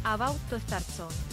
About to start soon.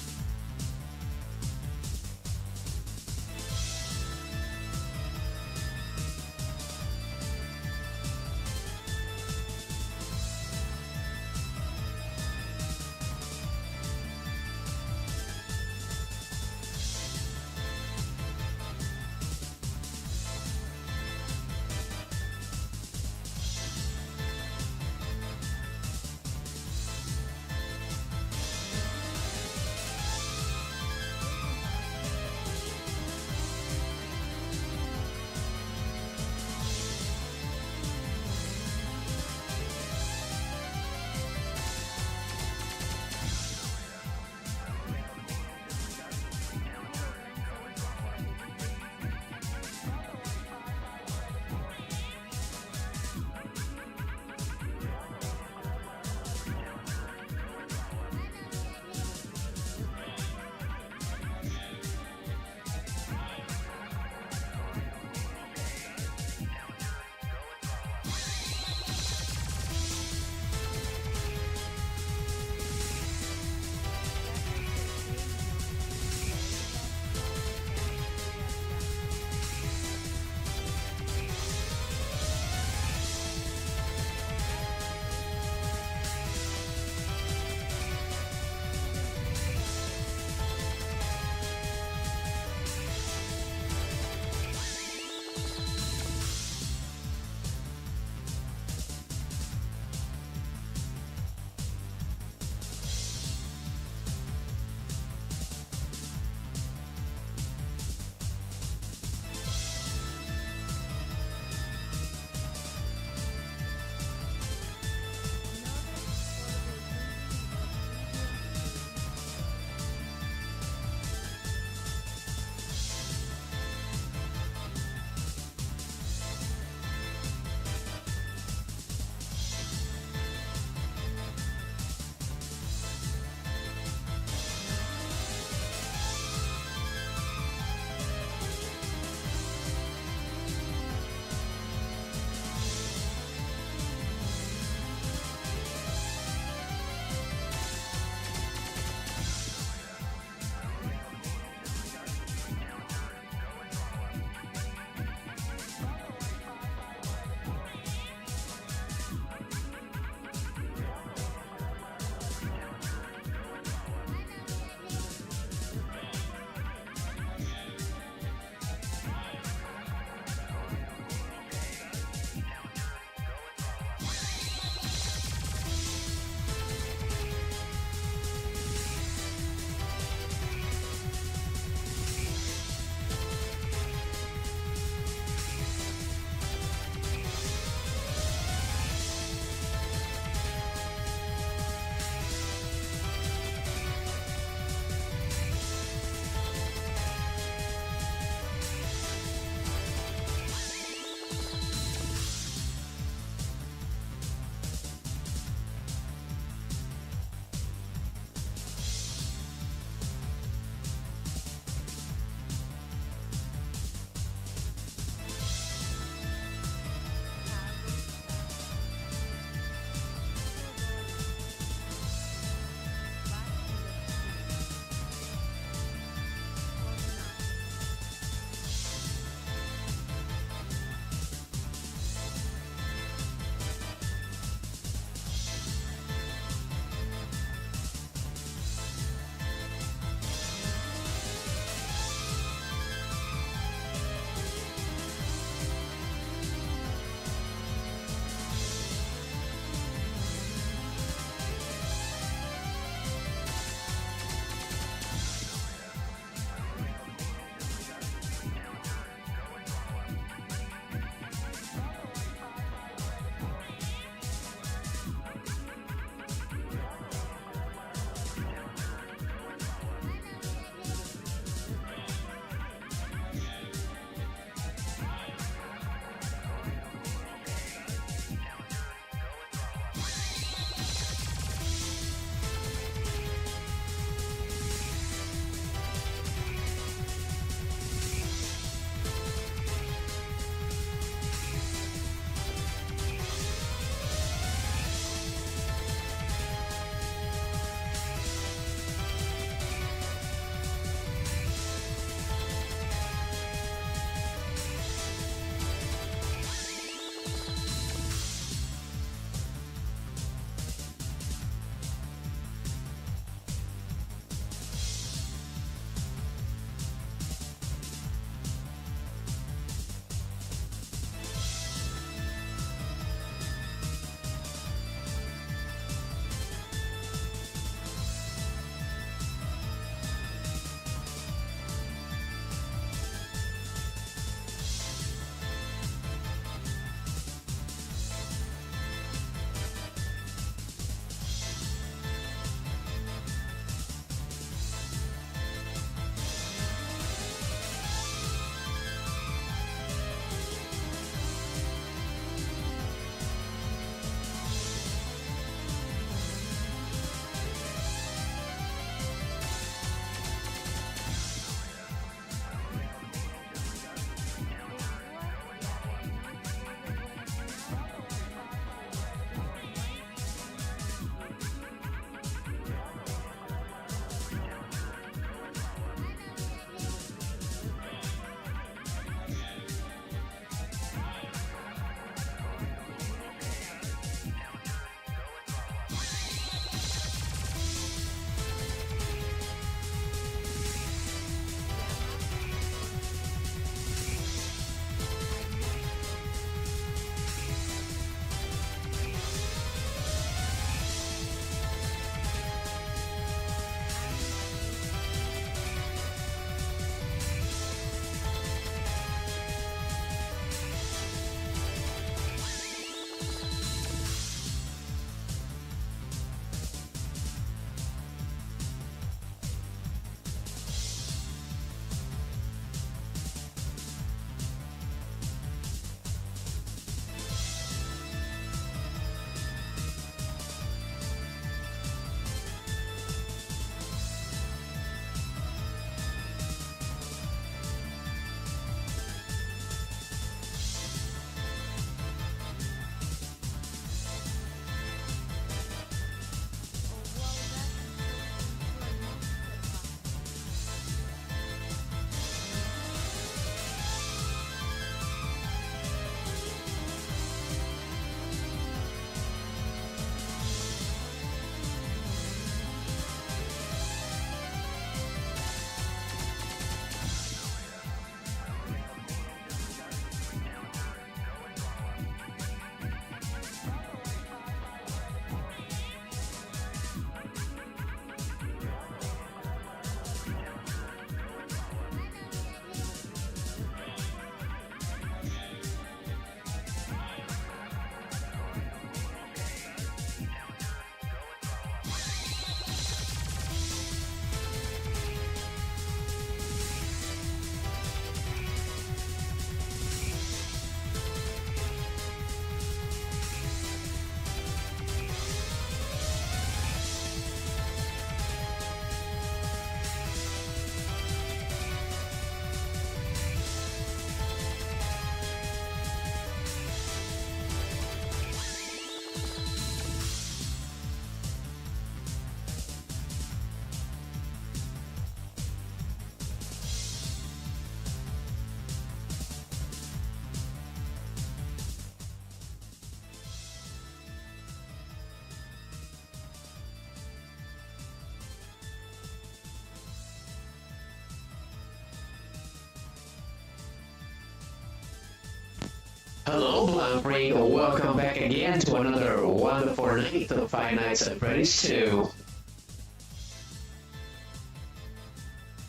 Hello, Bluntfreak. Welcome back again to another wonderful night of Five Nights at Freddy's 2.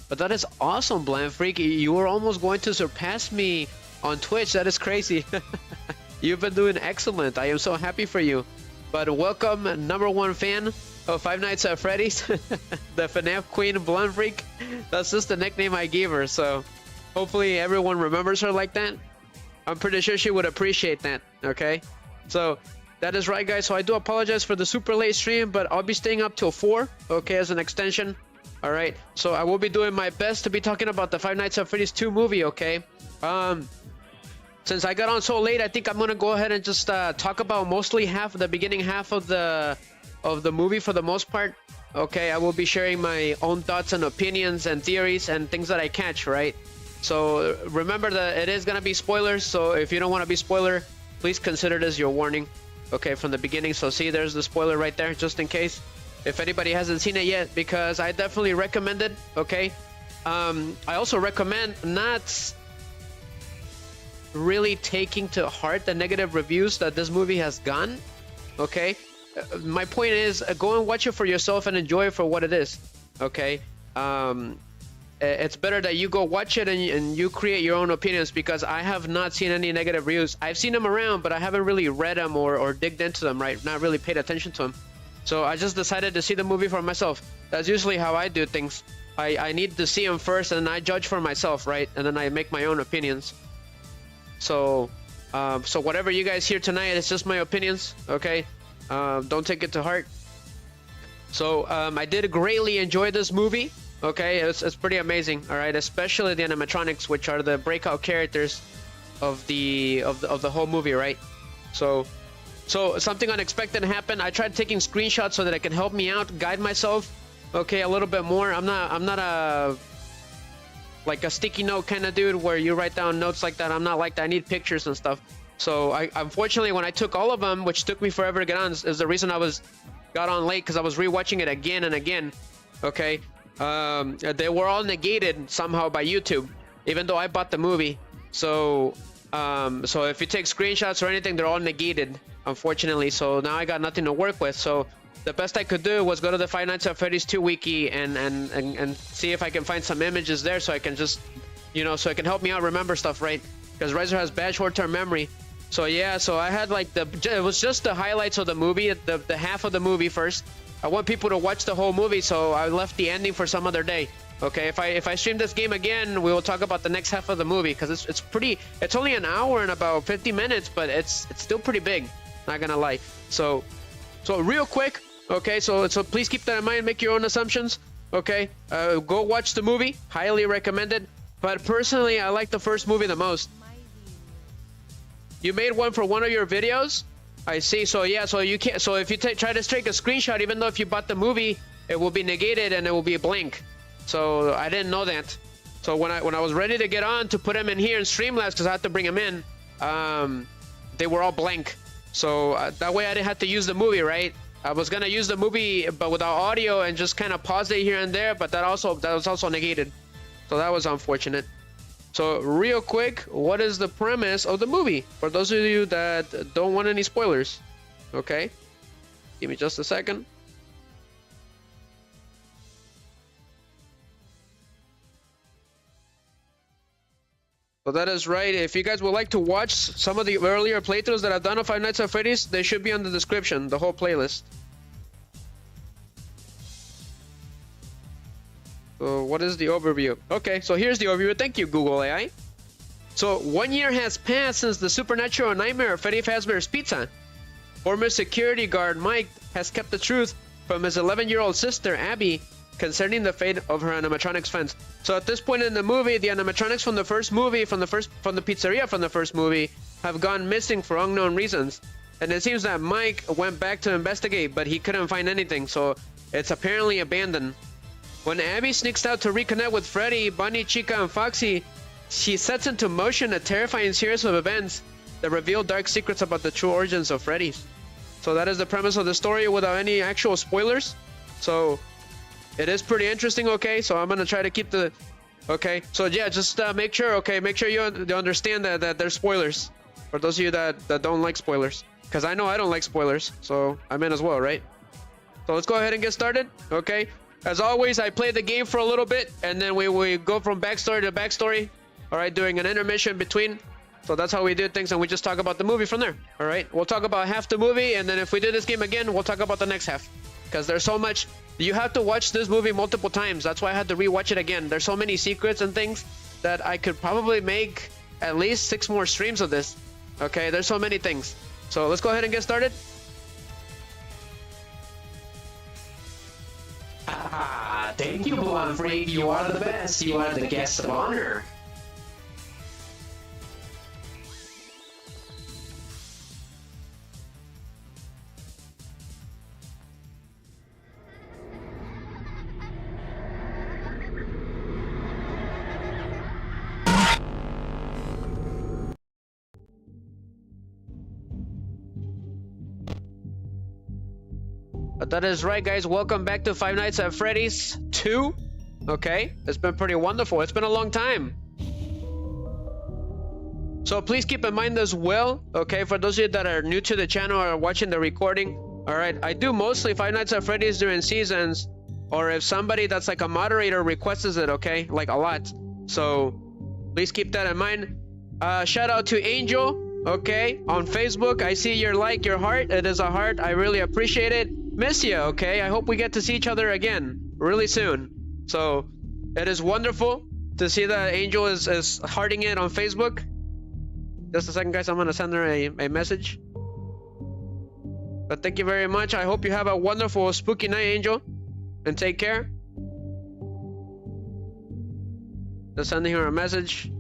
But that is awesome, Bluntfreak. You were almost going to surpass me on Twitch. That is crazy. You've been doing excellent. I am so happy for you. But welcome, #1 fan of Five Nights at Freddy's, the FNAF Queen Bluntfreak. That's just the nickname I gave her. So hopefully everyone remembers her like that. I'm pretty sure she would appreciate that, okay? So, that is right, guys. So, I do apologize for the super late stream, but I'll be staying up till 4, okay, as an extension. All right? So, I will be doing my best to be talking about the Five Nights at Freddy's 2 movie, okay? Since I got on so late, I think I'm going to go ahead and just talk about mostly the beginning half of the movie for the most part. Okay, I will be sharing my own thoughts and opinions and theories and things that I catch, right? So remember that it is going to be spoilers, so if you don't want to be spoiler, please consider this your warning, okay, from the beginning. So see, there's the spoiler right there, just in case, if anybody hasn't seen it yet, because I definitely recommend it, okay? I also recommend not really taking to heart the negative reviews that this movie has gotten, okay? My point is, go and watch it for yourself and enjoy it for what it is, okay? It's better that you go watch it and you create your own opinions, because I have not seen any negative reviews. I've seen them around, but I haven't really read them or digged into them, right? Not really paid attention to them. So I just decided to see the movie for myself. That's usually how I do things. I need to see them first, and I judge for myself, right? And then I make my own opinions. So whatever you guys hear tonight, it's just my opinions, okay? Don't take it to heart. So I did greatly enjoy this movie. Okay, it's pretty amazing. All right, especially the animatronics, which are the breakout characters of the whole movie, right? So something unexpected happened. I tried taking screenshots so that it can help me out, guide myself, okay, a little bit more. I'm not a like a sticky note kind of dude where you write down notes like that. I'm not like that. I need pictures and stuff. So I unfortunately, when I took all of them, which took me forever to get on, is the reason I got on late, because I was rewatching it again and again. Okay. They were all negated somehow by YouTube, even though I bought the movie. So if you take screenshots or anything, they're all negated, unfortunately. So now I got nothing to work with. So the best I could do was go to the Five Nights at Freddy's 2 wiki and see if I can find some images there, so I can just, so it can help me out remember stuff, right? Because Riser has bad short-term memory. So yeah, so I had like it was just the highlights of the movie, the half of the movie first. I want people to watch the whole movie, so I left the ending for some other day. Okay, if I stream this game again, we will talk about the next half of the movie, because it's only an hour and about 50 minutes, but it's still pretty big, not gonna lie. So real quick, okay, so please keep that in mind, make your own assumptions, okay? Go watch the movie, highly recommended. But personally, I like the first movie the most. You made one for one of your videos? I see. So yeah, so you can't. So if you try to take a screenshot, even though if you bought the movie, it will be negated and it will be a blank. So I didn't know that. So when I was ready to get on to put them in here in Streamlabs, because I had to bring them in, they were all blank. So that way I didn't have to use the movie, right? I was gonna use the movie but without audio and just kind of pause it here and there, but that was also negated. So that was unfortunate. So real quick, what is the premise of the movie? For those of you that don't want any spoilers, okay? Give me just a second. So that is right. If you guys would like to watch some of the earlier playthroughs that I've done of Five Nights at Freddy's, they should be on the description, the whole playlist. So what is the overview? Okay, so here's the overview. Thank you, Google AI. So 1 year has passed since the supernatural nightmare of Freddy Fazbears Pizza. Former security guard Mike has kept the truth from his 11-year-old sister Abby concerning the fate of her animatronics friends. So at this point in the movie, the animatronics from the first movie, from the pizzeria from the first movie, have gone missing for unknown reasons. And it seems that Mike went back to investigate, but he couldn't find anything, so it's apparently abandoned. When Abby sneaks out to reconnect with Freddy, Bunny, Chica, and Foxy, she sets into motion a terrifying series of events that reveal dark secrets about the true origins of Freddy's. So that is the premise of the story without any actual spoilers. So it is pretty interesting, okay? So I'm going to try to keep the... Okay, so yeah, just make sure you understand that there's spoilers. For those of you that don't like spoilers. Because I know I don't like spoilers, so I'm in as well, right? So let's go ahead and get started, okay? As always, I play the game for a little bit, and then we go from backstory to backstory, all right, doing an intermission between. So that's how we do things, and we just talk about the movie from there, all right? We'll talk about half the movie, and then if we do this game again, we'll talk about the next half. Because there's so much. You have to watch this movie multiple times. That's why I had to rewatch it again. There's so many secrets and things that I could probably make at least 6 more streams of this, okay? There's so many things. So let's go ahead and get started. Ah, thank you, Blonde Freak. You are the best. You are the guest of honor. That is right, guys. Welcome back to Five Nights at Freddy's 2. Okay, it's been pretty wonderful. It's been a long time. So please keep in mind as well, okay, for those of you that are new to the channel or watching the recording, all right, I do mostly Five Nights at Freddy's during seasons, or if somebody that's like a moderator requests it, okay, like a lot. So please keep that in mind. Shout out to Angel, okay, on Facebook. I see your like, your heart. It is a heart. I really appreciate it. Miss you, okay? I hope we get to see each other again really soon. So it is wonderful to see that Angel is hearting it on Facebook. Just a second, guys. I'm gonna send her a message. But thank you very much. I hope you have a wonderful spooky night, Angel, and take care. Just sending her a message.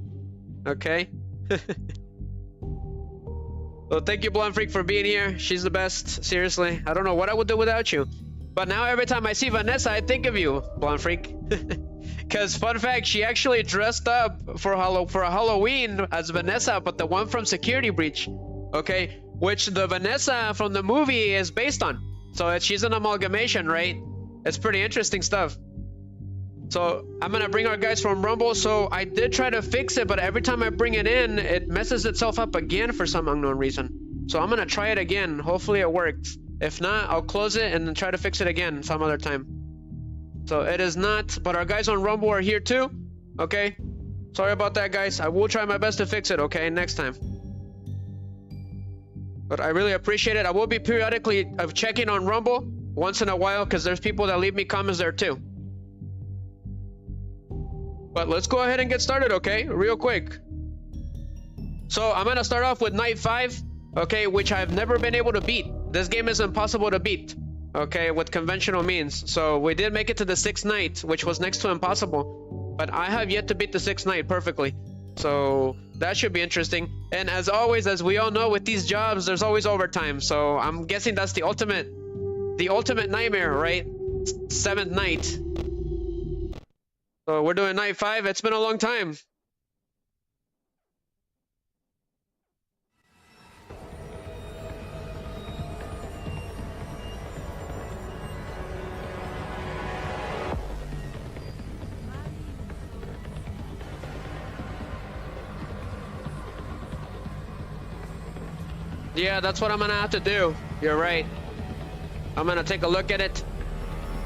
Okay. Well, thank you, Blonde Freak, for being here. She's the best. Seriously, I don't know what I would do without you. But now every time I see Vanessa, I think of you, Blonde Freak. Because fun fact, she actually dressed up for a Halloween as Vanessa, but the one from Security Breach, okay? Which the Vanessa from the movie is based on. So she's an amalgamation, right? It's pretty interesting stuff. So I'm gonna bring our guys from Rumble. So I did try to fix it, but every time I bring it in, it messes itself up again for some unknown reason. So I'm gonna try it again. Hopefully it works. If not, I'll close it and then try to fix it again some other time. So it is not, but our guys on Rumble are here too. Okay. Sorry about that, guys. I will try my best to fix it, okay, next time. But I really appreciate it. I will be periodically checking on Rumble once in a while because there's people that leave me comments there too. But let's go ahead and get started, okay? Real quick. So I'm gonna start off with night 5, okay, which I've never been able to beat. This game is impossible to beat, okay, with conventional means. So we did make it to the 6th night, which was next to impossible. But I have yet to beat the 6th night perfectly. So that should be interesting. And as always, as we all know with these jobs, there's always overtime. So I'm guessing that's the ultimate nightmare, right? 7th night. So we're doing night 5. It's been a long time. Yeah, that's what I'm gonna have to do. You're right. I'm gonna take a look at it.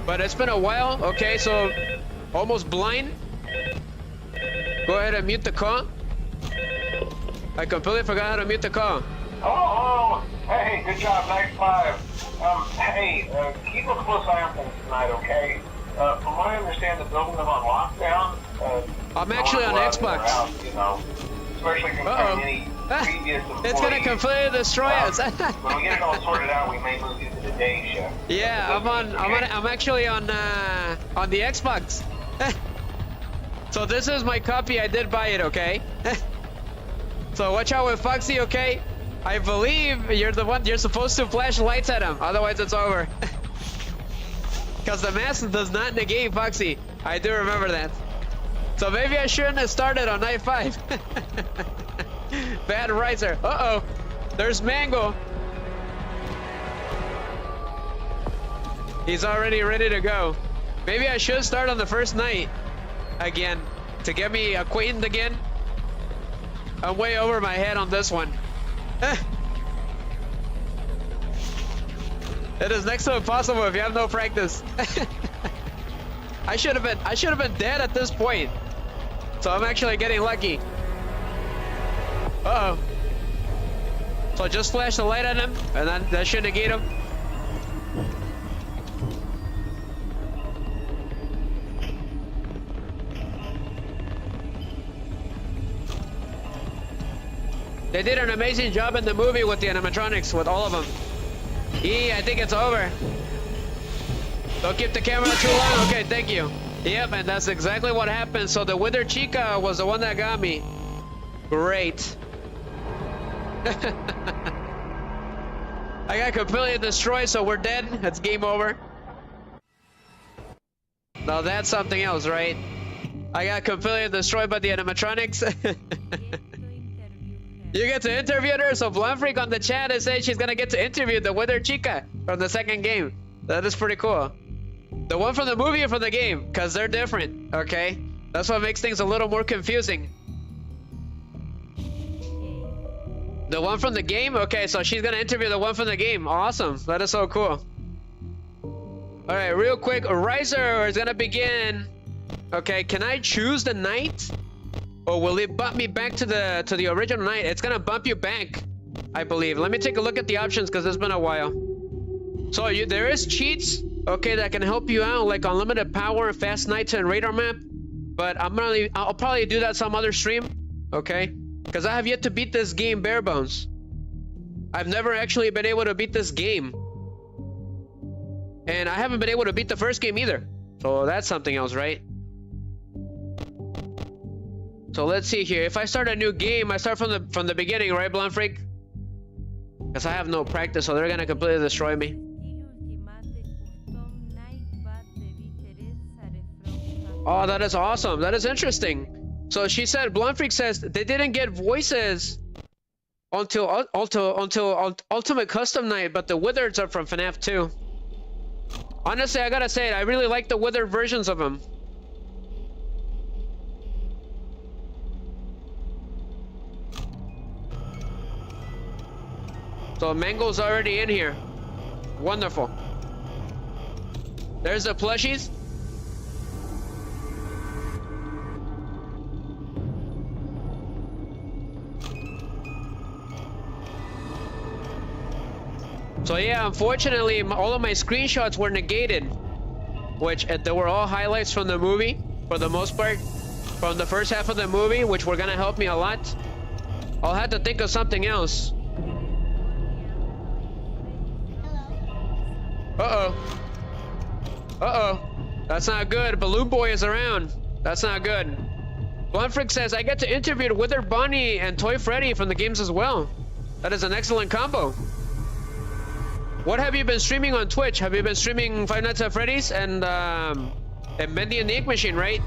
But it's been a while. Okay, so almost blind. Go ahead and mute the call. I completely forgot how to mute the call. Oh, hey, good job, night 5. Hey, keep a close eye on things tonight, okay? From what I understand, the building is on lockdown. I'm actually on Xbox. Around, you know, especially comparing any previous employees. It's gonna completely destroy us. When we get it all sorted out, we may move you to the day shift. Yeah, I'm actually on the Xbox. So this is my copy. I did buy it, okay? So watch out with Foxy, okay? I believe you're the one, you're supposed to flash lights at him, otherwise it's over. Because the mask does not negate Foxy. I do remember that. So maybe I shouldn't have started on night 5. Bad riser. Uh-oh. There's Mango. He's already ready to go. Maybe I should start on the first night again to get me acquainted again. I'm way over my head on this one. It is next to impossible if you have no practice. I should have been dead at this point. So I'm actually getting lucky. Uh-oh. So just flash the light at him, and then that should negate him. They did an amazing job in the movie with the animatronics, with all of them. I think it's over. Don't keep the camera too long. Okay, thank you. Yep, and that's exactly what happened. So the Wither Chica was the one that got me. Great. I got completely destroyed, so we're dead. It's game over. Now that's something else, right? I got completely destroyed by the animatronics. You get to interview her, so Blonfreak on the chat is saying she's gonna get to interview the Wither Chica from the second game. That is pretty cool. The one from the movie or from the game? Because they're different, okay? That's what makes things a little more confusing. The one from the game? Okay, so she's gonna interview the one from the game. Awesome, that is so cool. Alright, real quick, Riser is gonna begin. Okay, can I choose the night? Or will it bump me back to the original night? It's gonna bump you back, I believe. Let me take a look at the options because it's been a while. So there is cheats, okay, that can help you out, like unlimited power, fast nights, and radar map. But I'll probably do that some other stream, okay? Because I have yet to beat this game bare bones. I've never actually been able to beat this game. And I haven't been able to beat the first game either. So that's something else, right? So let's see here. If I start a new game, I start from the beginning, right, Blonfreak? Because I have no practice, so they're gonna completely destroy me. Oh, that is awesome. That is interesting. So she said, Blonfreak says they didn't get voices until Ultimate Custom Night, but the Withers are from FNAF 2. Honestly, I gotta say it. I really like the Withered versions of them. So Mango's already in here. Wonderful. There's the plushies. So yeah, unfortunately, all of my screenshots were negated, which they were all highlights from the movie, for the most part, from the first half of the movie, which were gonna help me a lot. I'll have to think of something else. Uh-oh. Uh-oh. That's not good. Balloon Boy is around. That's not good. Blonfreak says, I get to interview Wither Bonnie and Toy Freddy from the games as well. That is an excellent combo. What have you been streaming on Twitch? Have you been streaming Five Nights at Freddy's and Bendy and the Ink Machine, right?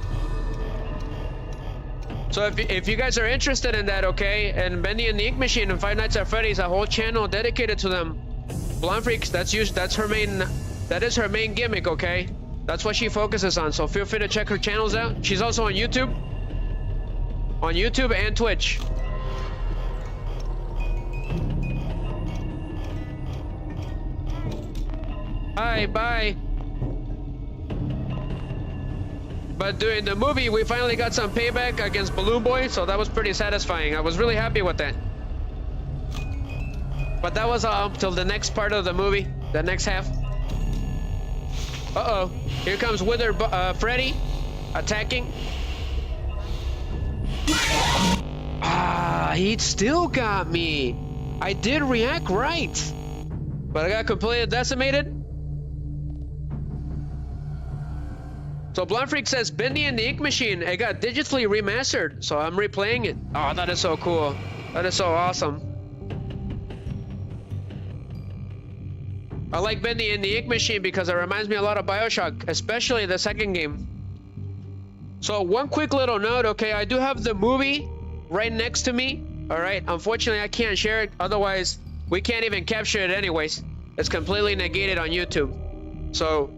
So if you guys are interested in that, okay, and Bendy and the Ink Machine and Five Nights at Freddy's, a whole channel dedicated to them. Blonfreak, that is her main gimmick, okay? That's what she focuses on, so feel free to check her channels out. She's also on YouTube. On YouTube and Twitch. Hi, bye. But during the movie, we finally got some payback against Balloon Boy, so that was pretty satisfying. I was really happy with that. But that was till the next part of the movie, the next half. Uh-oh, here comes Wither Freddy attacking. Ah, he still got me. I did react right, but I got completely decimated. So Blonfreak says, Bendy and the Ink Machine, it got digitally remastered, so I'm replaying it. Oh, that is so cool. That is so awesome. I like Bendy and the Ink Machine because it reminds me a lot of BioShock, especially the second game. So one quick little note, okay, I do have the movie right next to me, all right? Unfortunately, I can't share it, otherwise we can't even capture it anyways. It's completely negated on YouTube. So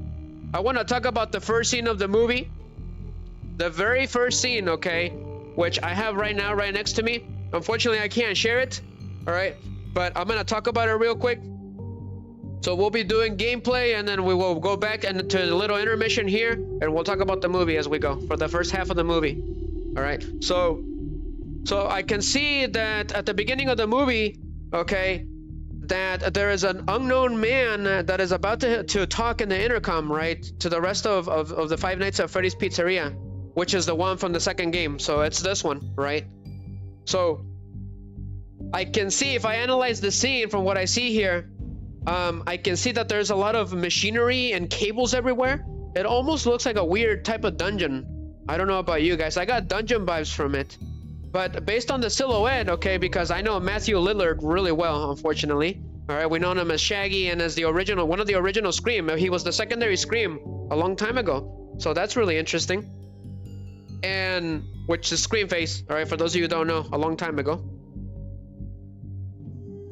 I want to talk about the first scene of the movie. The very first scene, okay, which I have right now right next to me. Unfortunately, I can't share it, all right? but I'm gonna talk about it real quick. So we'll be doing gameplay, and then we will go back into the little intermission here, and we'll talk about the movie as we go for the first half of the movie. All right. So I can see that at the beginning of the movie, okay, that there is an unknown man that is about to talk in the intercom, right, to the rest of the Five Nights at Freddy's Pizzeria, which is the one from the second game. So it's this one, right? So I can see, if I analyze the scene from what I see here, I can see that there's a lot of machinery and cables everywhere. It almost looks like a weird type of dungeon. I don't know about you guys. I got dungeon vibes from it. But based on the silhouette, okay, because I know Matthew Lillard really well, unfortunately. All right, we know him as Shaggy and as the original, one of the original Scream. He was the secondary Scream a long time ago. So that's really interesting. And which is Scream Face, all right, for those of you who don't know, a long time ago.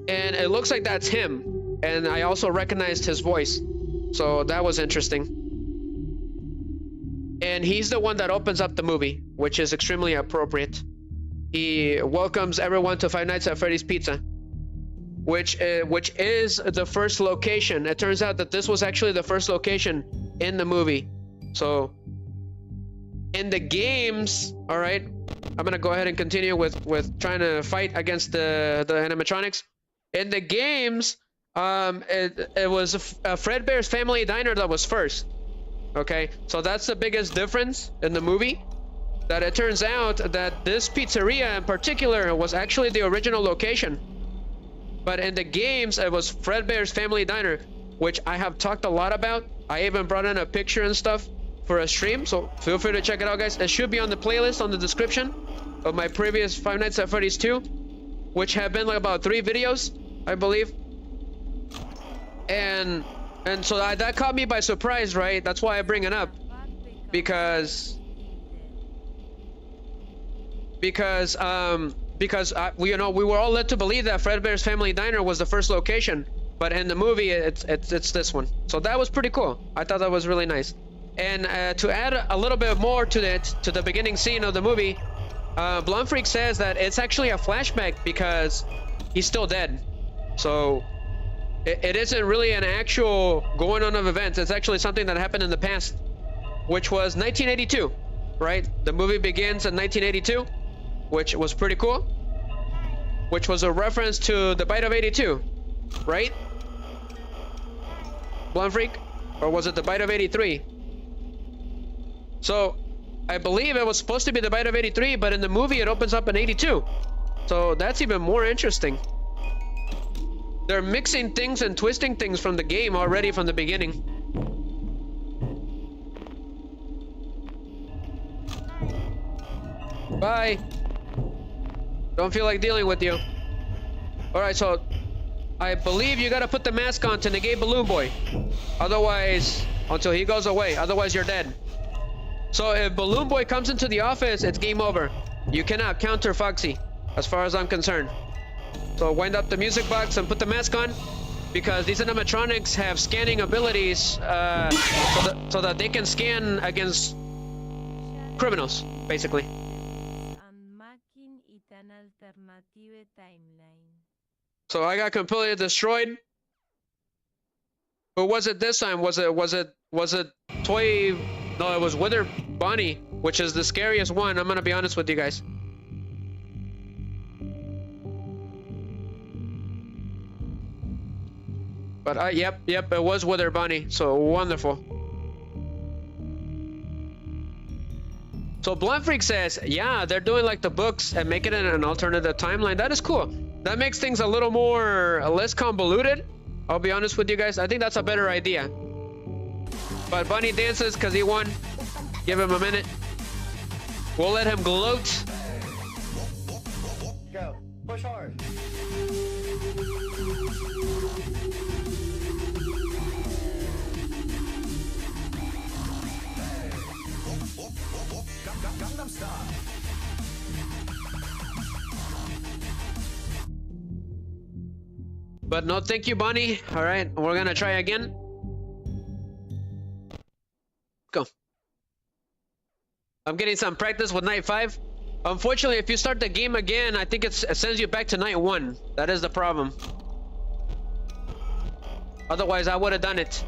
And it looks like that's him. And I also recognized his voice. So that was interesting. And he's the one that opens up the movie, which is extremely appropriate. He welcomes everyone to Five Nights at Freddy's Pizza, which is the first location. It turns out that this was actually the first location in the movie. So in the games, all right, I'm gonna go ahead and continue with trying to fight against the animatronics. In the games, it was Fazbears Family Diner that was first. Okay, so that's the biggest difference in the movie, that it turns out that this pizzeria in particular was actually the original location. But in the games, it was Fazbears Family Diner, which I have talked a lot about. I even brought in a picture and stuff for a stream, so feel free to check it out, guys. It should be on the playlist on the description of my previous Five Nights at Freddy's 2, which have been like about 3 videos, I believe. And so that caught me by surprise, right? That's why I bring it up, because we were all led to believe that Fazbears Family Diner was the first location, but in the movie it's this one. So that was pretty cool. I thought that was really nice. And to add a little bit more to the beginning scene of the movie, Blonde Freak says that it's actually a flashback because he's still dead. So it isn't really an actual going on of events. It's actually something that happened in the past, which was 1982, right? The movie begins in 1982, which was pretty cool, which was a reference to the Bite of 82, right? Blonde Freak? Or was it the Bite of 83? So I believe it was supposed to be the Bite of 83, but in the movie it opens up in 82. So that's even more interesting. They're mixing things and twisting things from the game already from the beginning. Bye. Don't feel like dealing with you. Alright, so I believe you gotta put the mask on to negate Balloon Boy. Otherwise, until he goes away, otherwise you're dead. So if Balloon Boy comes into the office, it's game over. You cannot counter Foxy, as far as I'm concerned. So wind up the music box and put the mask on, because these animatronics have scanning abilities so that they can scan against criminals, basically. So I got completely destroyed. Who was it this time? Was it Toy? No, it was Wither Bonnie, which is the scariest one. I'm gonna be honest with you guys. But yep, it was Wither Bonnie. So wonderful. So Blunt Freak says, yeah, they're doing like the books and making it an alternative timeline. That is cool. That makes things a little less convoluted. I'll be honest with you guys. I think that's a better idea. But Bunny dances because he won. Give him a minute. We'll let him gloat. Go. Push hard. Gangnam Style. But no, thank you, Bonnie. All right, we're gonna try again. Go. I'm getting some practice with Night 5. Unfortunately, if you start the game again, I think it sends you back to night 1. That is the problem. Otherwise, I would have done it.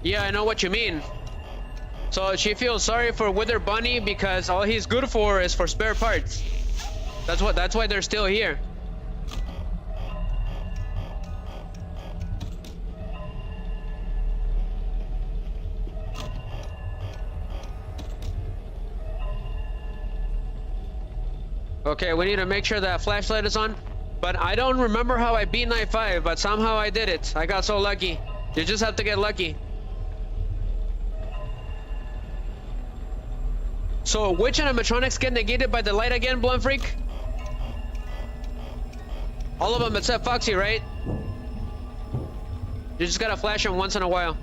Yeah, I know what you mean. So she feels sorry for Wither Bunny because all he's good for is for spare parts. That's why they're still here. Okay, we need to make sure that flashlight is on. But I don't remember how I beat night 5, but somehow I did it. I got so lucky. You just have to get lucky. So which animatronics get negated by the light again, Blunt Freak? All of them except Foxy, right? You just gotta flash him once in a while.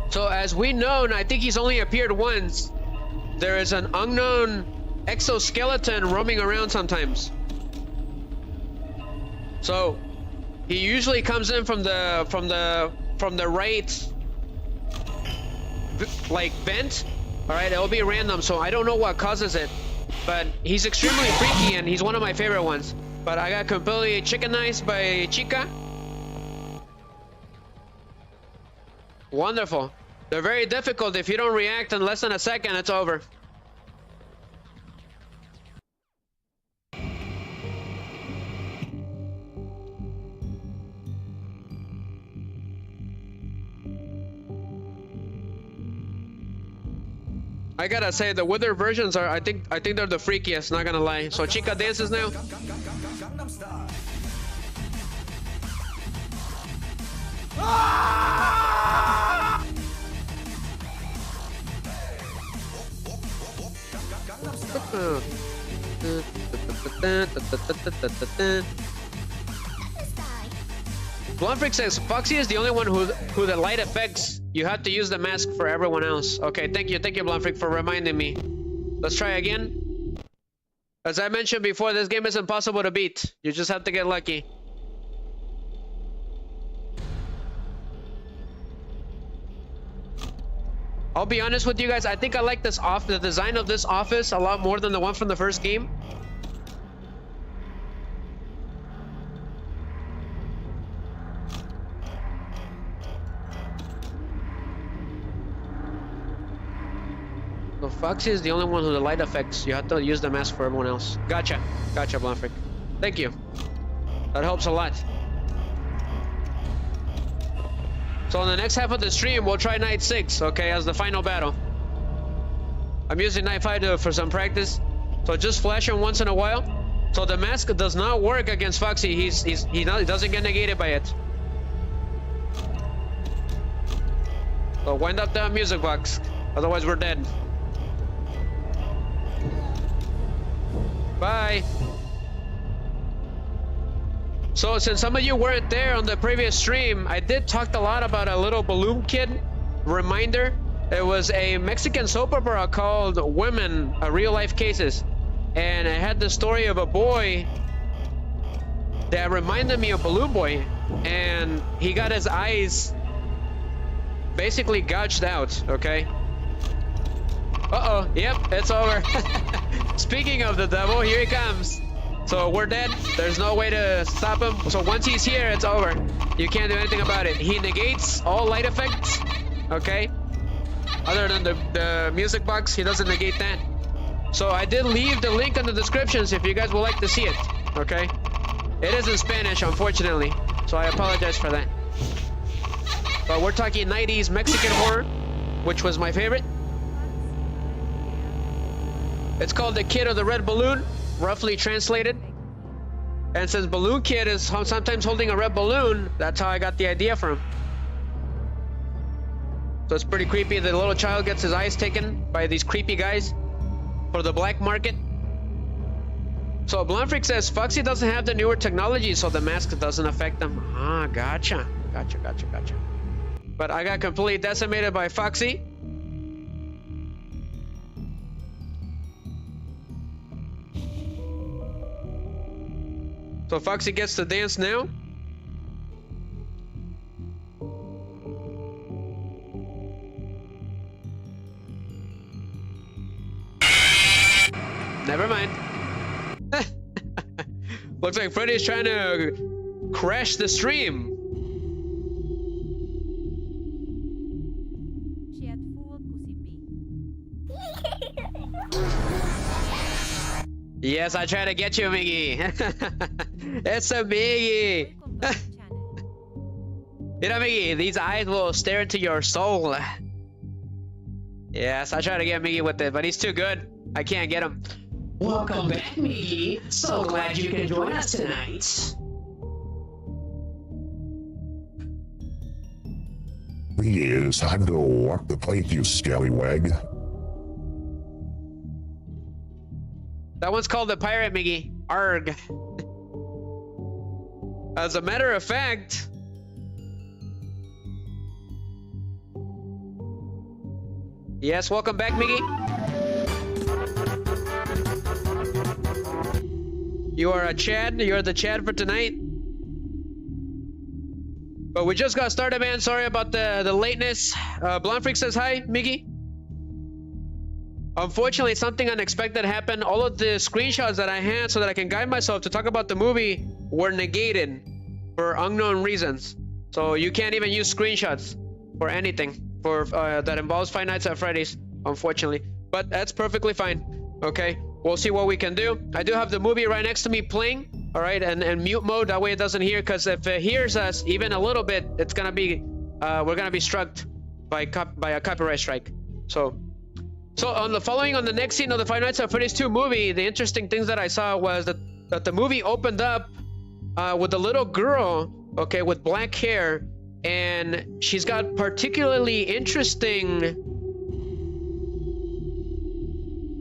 So as we know, I think he's only appeared once. There is an unknown exoskeleton roaming around sometimes. So he usually comes in from the right, like, vent. All right, it'll be random, so I don't know what causes it, but he's extremely freaky and he's one of my favorite ones. But I got completely chickenized by Chica. Wonderful. They're very difficult. If you don't react in less than a second, it's over. I gotta say, the Wither versions are, I think they're the freakiest, not gonna lie. So Chica dances now. Blumfreak says Foxy is the only one who the light affects. You have to use the mask for everyone else. Okay, thank you, Blumfreak, for reminding me. Let's try again. As I mentioned before, this game is impossible to beat. You just have to get lucky. I'll be honest with you guys, I think I like the design of this office a lot more than the one from the first game. So Foxy is the only one who the light affects. You have to use the mask for everyone else. Gotcha, Blumfreak. Thank you. That helps a lot. So in the next half of the stream, we'll try night 6, okay, as the final battle. I'm using night 5 for some practice. So just flash him once in a while. So the mask does not work against Foxy. He doesn't get negated by it. So wind up the music box. Otherwise we're dead. Bye. So since some of you weren't there on the previous stream, I did talk a lot about a little balloon kid reminder. It was a Mexican soap opera called Women, Real Life Cases. And it had the story of a boy that reminded me of Balloon Boy. And he got his eyes basically gouged out, okay? Uh-oh, yep, it's over. Speaking of the devil, here he comes. So we're dead. There's no way to stop him. So once he's here, it's over. You can't do anything about it. He negates all light effects, okay? Other than the music box, he doesn't negate that. So I did leave the link in the descriptions if you guys would like to see it, okay? It is in Spanish, unfortunately, so I apologize for that. But we're talking 90s Mexican horror, which was my favorite. It's called The Kid of the Red Balloon, roughly translated. And since Balloon Kid is sometimes holding a red balloon, that's how I got the idea from. So it's pretty creepy. The little child gets his eyes taken by these creepy guys for the black market. So Blondfreak says Foxy doesn't have the newer technology, so the mask doesn't affect them. Ah, gotcha. Gotcha. But I got completely decimated by Foxy. So Foxy gets to dance now. Never mind. Looks like Freddy's trying to crash the stream. Yes, I try to get you, Miggy. It's a Miggy. Mira, Miggy, these eyes will stare into your soul. Yes, I try to get Miggy with it, but he's too good. I can't get him. Welcome back, Miggy. So glad you can join us tonight. It's time to walk the plank, you scallywag. That one's called the pirate, Miggy. Arg. As a matter of fact, yes, welcome back, Miggy. You are a Chad. You're the Chad for tonight. But we just got started, man. Sorry about the lateness. Blondfreak says hi, Miggy. Unfortunately, something unexpected happened. All of the screenshots that I had so that I can guide myself to talk about the movie were negated for unknown reasons. So you can't even use screenshots for anything for that involves Five Nights at Freddy's, unfortunately. But that's perfectly fine. Okay, we'll see what we can do. I do have the movie right next to me playing. All right, and mute mode, that way it doesn't hear, because if it hears us even a little bit, it's gonna be we're gonna be struck by a copyright strike. So on the next scene of the Five Nights at Freddy's 2 movie, the interesting things that I saw was that the movie opened up with a little girl, okay, with black hair, and she's got particularly interesting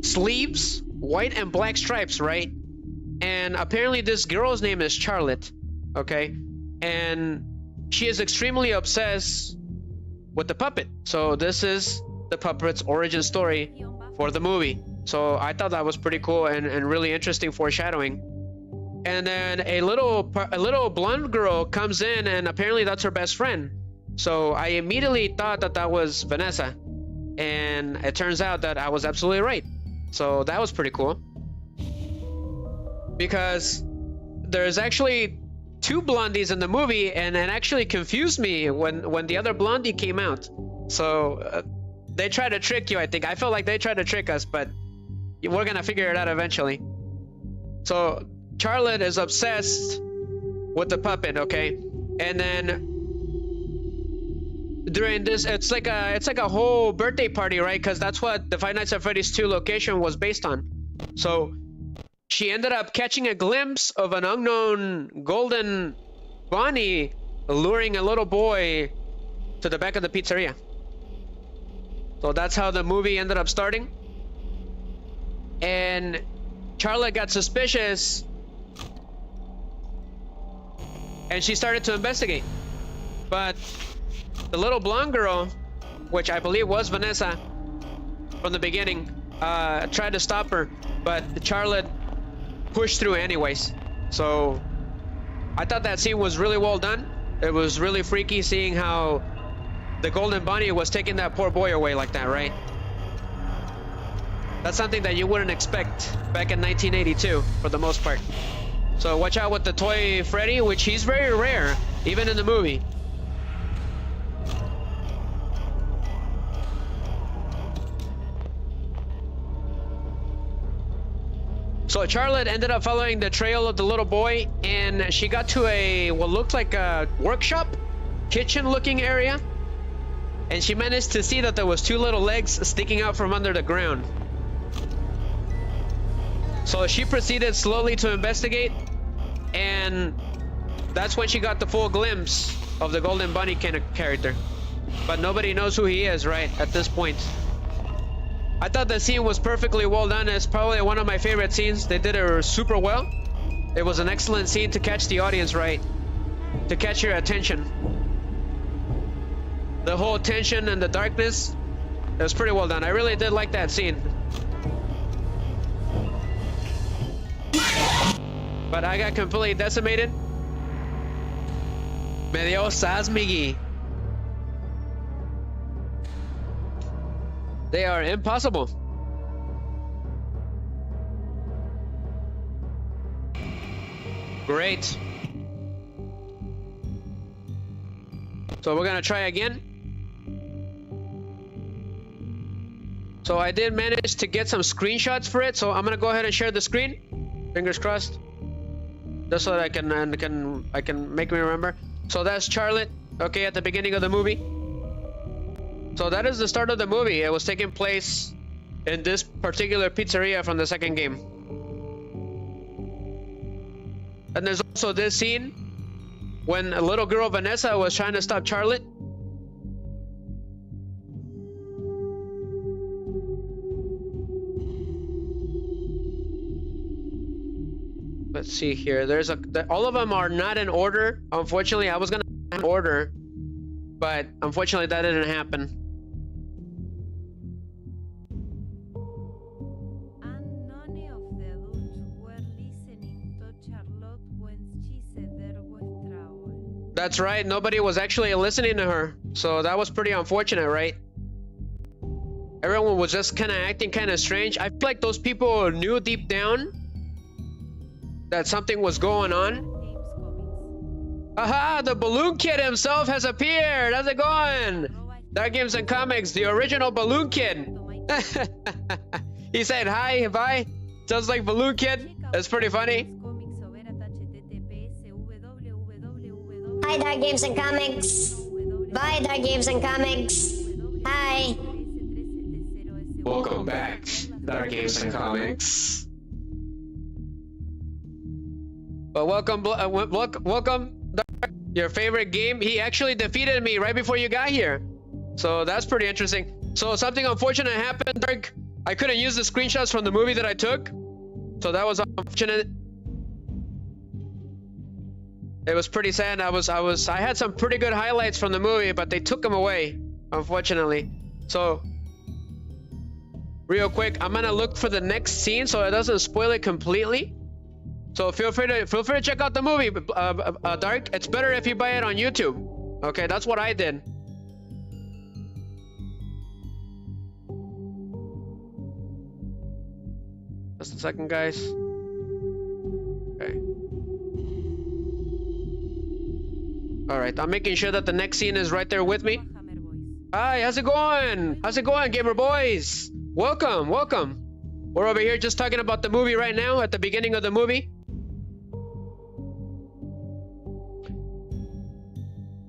sleeves, white and black stripes, right? And apparently this girl's name is Charlotte, okay? And she is extremely obsessed with the puppet. So this is the puppet's origin story for the movie. So I thought that was pretty cool and really interesting foreshadowing. And then a little blonde girl comes in, and apparently that's her best friend. So I immediately thought that was Vanessa, and it turns out that I was absolutely right. So that was pretty cool, because there's actually two blondies in the movie, and it actually confused me when the other blondie came out. So they tried to trick you, I think. I felt like they tried to trick us, but we're gonna figure it out eventually. So Charlotte is obsessed with the puppet, okay? And then during this, it's like a whole birthday party, right? Because that's what the Five Nights at Freddy's 2 location was based on. So she ended up catching a glimpse of an unknown golden bunny luring a little boy to the back of the pizzeria. So that's how the movie ended up starting. And Charlotte got suspicious, and she started to investigate. But the little blonde girl, which I believe was Vanessa from the beginning, tried to stop her, but Charlotte pushed through anyways. So I thought that scene was really well done. It was really freaky seeing how the golden bunny was taking that poor boy away like that, right? That's something that you wouldn't expect back in 1982 for the most part. So watch out with the toy Freddy, which he's very rare, even in the movie. So Charlotte ended up following the trail of the little boy, and she got to what looked like a workshop, kitchen-looking area. And she managed to see that there was two little legs sticking out from under the ground. So she proceeded slowly to investigate, and that's when she got the full glimpse of the Golden Bunny character. But nobody knows who he is, right, at this point. I thought the scene was perfectly well done. It's probably one of my favorite scenes. They did it super well. It was an excellent scene to catch the audience right, to catch your attention. The whole tension and the darkness, it was pretty well done. I really did like that scene. But I got completely decimated. Me dio Sasmigi. They are impossible. Great. So we're gonna try again. So I did manage to get some screenshots for it, so I'm gonna go ahead and share the screen. Fingers crossed. Just so that I can make me remember. So that's Charlotte, okay, at the beginning of the movie. So that is the start of the movie. It was taking place in this particular pizzeria from the second game. And there's also this scene when a little girl, Vanessa, was trying to stop Charlotte. Let's see here. All of them are not in order. Unfortunately, I was gonna order, but unfortunately that didn't happen. And none of the adults were listening to Charlotte when she said there was trouble. That's right. Nobody was actually listening to her. So that was pretty unfortunate, right? Everyone was just kind of acting kind of strange. I feel like those people knew deep down that something was going on. Aha! The Balloon Kid himself has appeared! How's it going? Dark Games and Comics, the original Balloon Kid. He said hi, bye. Sounds like Balloon Kid. That's pretty funny. Hi, Dark Games and Comics. Bye, Dark Games and Comics. Hi. Welcome back, Dark Games and Comics. But welcome, your favorite game. He actually defeated me right before you got here. So that's pretty interesting. So something unfortunate happened, Dark. I couldn't use the screenshots from the movie that I took. So that was unfortunate. It was pretty sad. I had some pretty good highlights from the movie, but they took them away, unfortunately. So real quick, I'm gonna look for the next scene so it doesn't spoil it completely. So feel free to check out the movie, Dark. It's better if you buy it on YouTube. Okay, that's what I did. Just a second, guys. Okay. All right, I'm making sure that the next scene is right there with me. Hi, how's it going? How's it going, gamer boys? Welcome, welcome. We're over here just talking about the movie right now, at the beginning of the movie.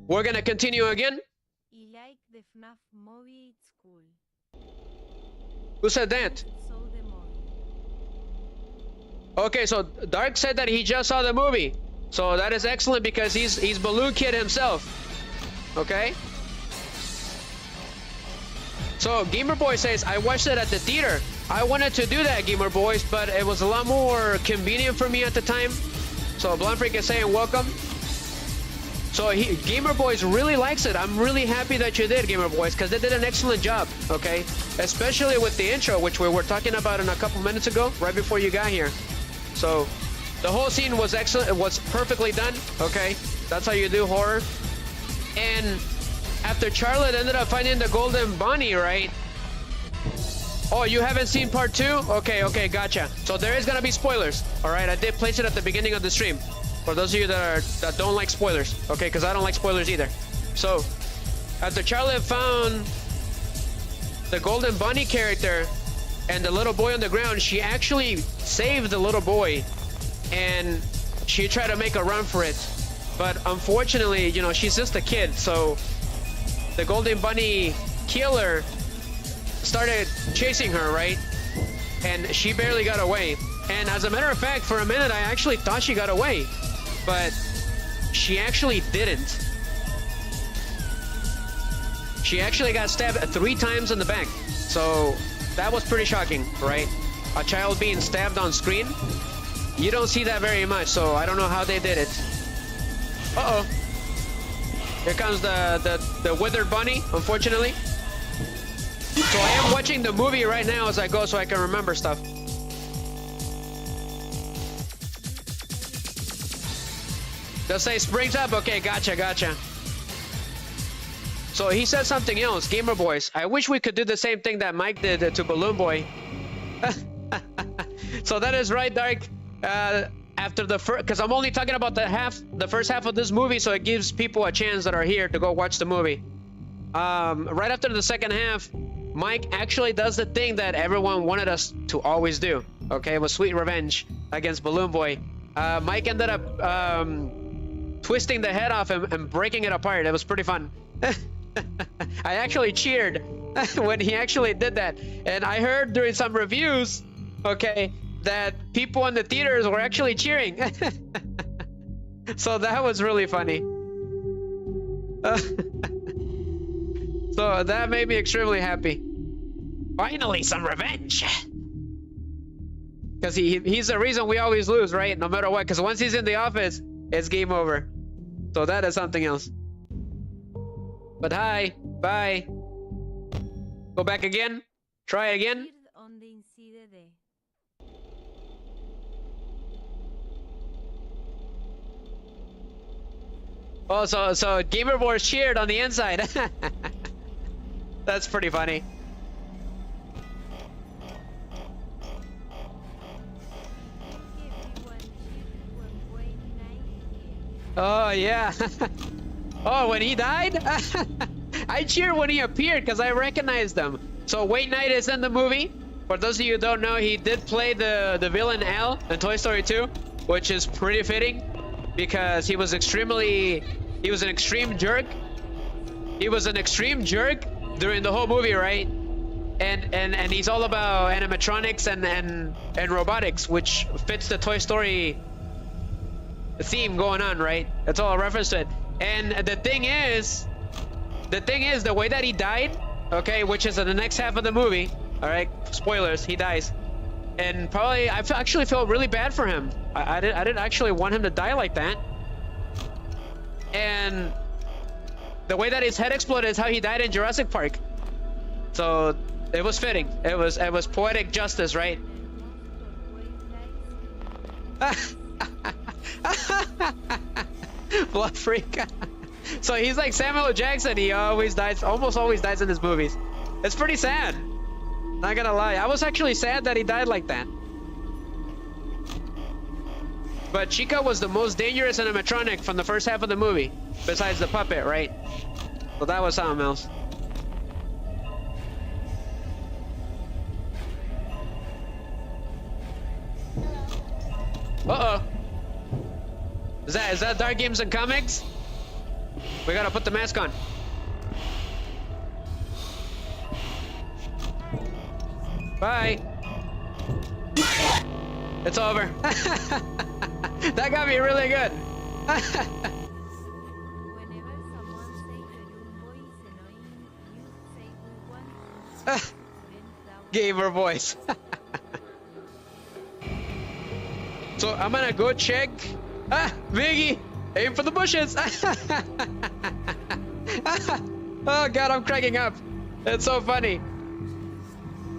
We're gonna continue again. I like the FNAF movie, it's cool. Who said that? So the movie. Okay, so Dark said that he just saw the movie. So that is excellent because he's Balloon Kid himself. Okay? So Gamer Boy says, I watched it at the theater. I wanted to do that, Gamer Boys, but it was a lot more convenient for me at the time. So Blonde Freak is saying welcome. So Gamer Boys really likes it. I'm really happy that you did, Gamer Boys, because they did an excellent job, okay? Especially with the intro, which we were talking about in a couple minutes ago, right before you got here. So the whole scene was excellent. It was perfectly done, okay? That's how you do horror. And after Charlotte ended up finding the golden bunny, right? Oh, you haven't seen part 2? Okay, gotcha. So there is gonna be spoilers, all right? I did place it at the beginning of the stream. For those of you that don't like spoilers, okay? Because I don't like spoilers either. So, after Charlotte found the Golden Bunny character and the little boy on the ground, she actually saved the little boy, and she tried to make a run for it. But unfortunately, you know, she's just a kid, so the Golden Bunny killer started chasing her, right? And she barely got away. And as a matter of fact, for a minute, I actually thought she got away. But she actually didn't. She actually got stabbed 3 times in the back. So that was pretty shocking, right? A child being stabbed on screen. You don't see that very much, so I don't know how they did it. Uh-oh. Here comes the withered bunny, unfortunately. So I am watching the movie right now as I go so I can remember stuff. Just say springs up. Okay, gotcha. So he said something else, Gamer Boys. I wish we could do the same thing that Mike did to Balloon Boy. So that is right, Dark. After the first, because I'm only talking about the first half of this movie, so it gives people a chance that are here to go watch the movie. Right after the second half, Mike actually does the thing that everyone wanted us to always do. Okay, it was sweet revenge against Balloon Boy. Mike ended up twisting the head off him and breaking it apart. It was pretty fun. I actually cheered when he actually did that, and I heard during some reviews, okay, that people in the theaters were actually cheering. So that was really funny. So that made me extremely happy. Finally, some revenge. Because he's the reason we always lose, right? No matter what. Because once he's in the office, it's game over. So that is something else. But hi, bye. Go back again. Try it again. Oh, so Gamer Boys cheered on the inside. That's pretty funny. Oh yeah. Oh, when he died? I cheered when he appeared because I recognized him. So Wayne Knight is in the movie. For those of you who don't know, he did play the villain Al in Toy Story 2, which is pretty fitting because he was an extreme jerk. He was an extreme jerk during the whole movie, right? And he's all about animatronics and robotics, which fits the Toy Story theme going on, right? That's all a reference to it. And the thing is, the way that he died, okay, which is in the next half of the movie, all right, spoilers, he dies. And probably, I actually felt really bad for him. I didn't actually want him to die like that. And the way that his head exploded is how he died in Jurassic Park. So it was fitting. It was poetic justice, right? Blood freak. So he's like Samuel L. Jackson. He almost always dies in his movies. It's pretty sad. Not gonna lie. I was actually sad that he died like that. But Chica was the most dangerous animatronic from the first half of the movie, besides the puppet, right? So that was something else. Uh-oh. Is that Dark Games and Comics? We gotta put the mask on. Bye. It's over. That got me really good. Gamer voice. So I'm gonna go check. Biggie, aim for the bushes. Oh God, I'm cracking up. It's so funny.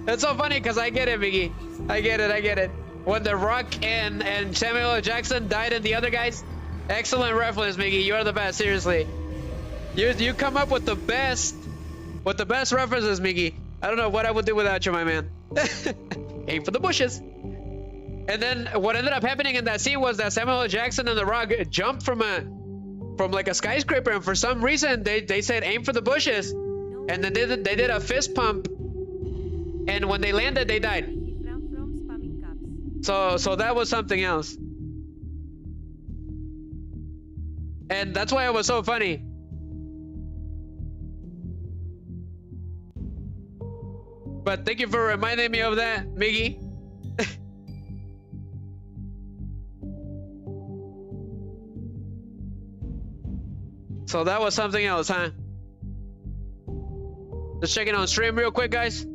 It's so funny because I get it, Biggie. I get it. When The Rock and Samuel L. Jackson died and the other guys, excellent reference, Miggy. You are the best, seriously. You come up with the best references, Miggy. I don't know what I would do without you, my man. Aim for the bushes. And then what ended up happening in that scene was that Samuel L. Jackson and The Rock jumped from like a skyscraper, and for some reason they said aim for the bushes, and then they did a fist pump, and when they landed, they died. So that was something else. And that's why it was so funny. But thank you for reminding me of that, Miggy. So that was something else, huh? Just checking on stream real quick, guys.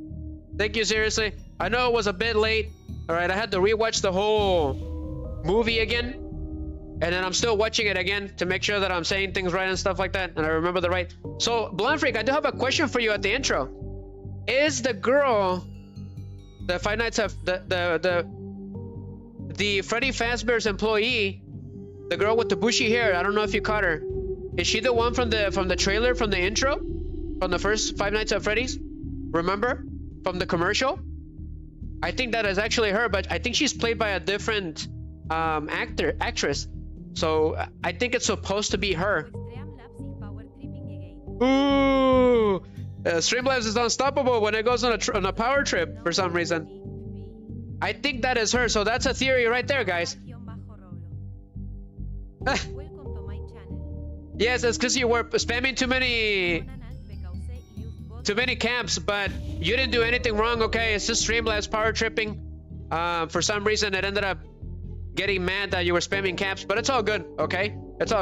Thank you, seriously. I know it was a bit late. All right, I had to rewatch the whole movie again. And then I'm still watching it again to make sure that I'm saying things right and stuff like that. And I remember the right. So, Blonde Freak, I do have a question for you at the intro. Is the girl, the Five Nights of the Freddy Fazbears employee, the girl with the bushy hair, I don't know if you caught her. Is she the one from the trailer, from the intro? From the first Five Nights at Freddy's? Remember? From the commercial? I think that is actually her, but I think she's played by a different actress. So I think it's supposed to be her. Ooh! Streamlabs is unstoppable when it goes on a power trip for some reason. I think that is her, so that's a theory right there, guys. Yes, it's because you were spamming too many camps, but you didn't do anything wrong, okay? It's just Streamlabs power tripping. For some reason, it ended up getting mad that you were spamming camps, but it's all good, okay? It's all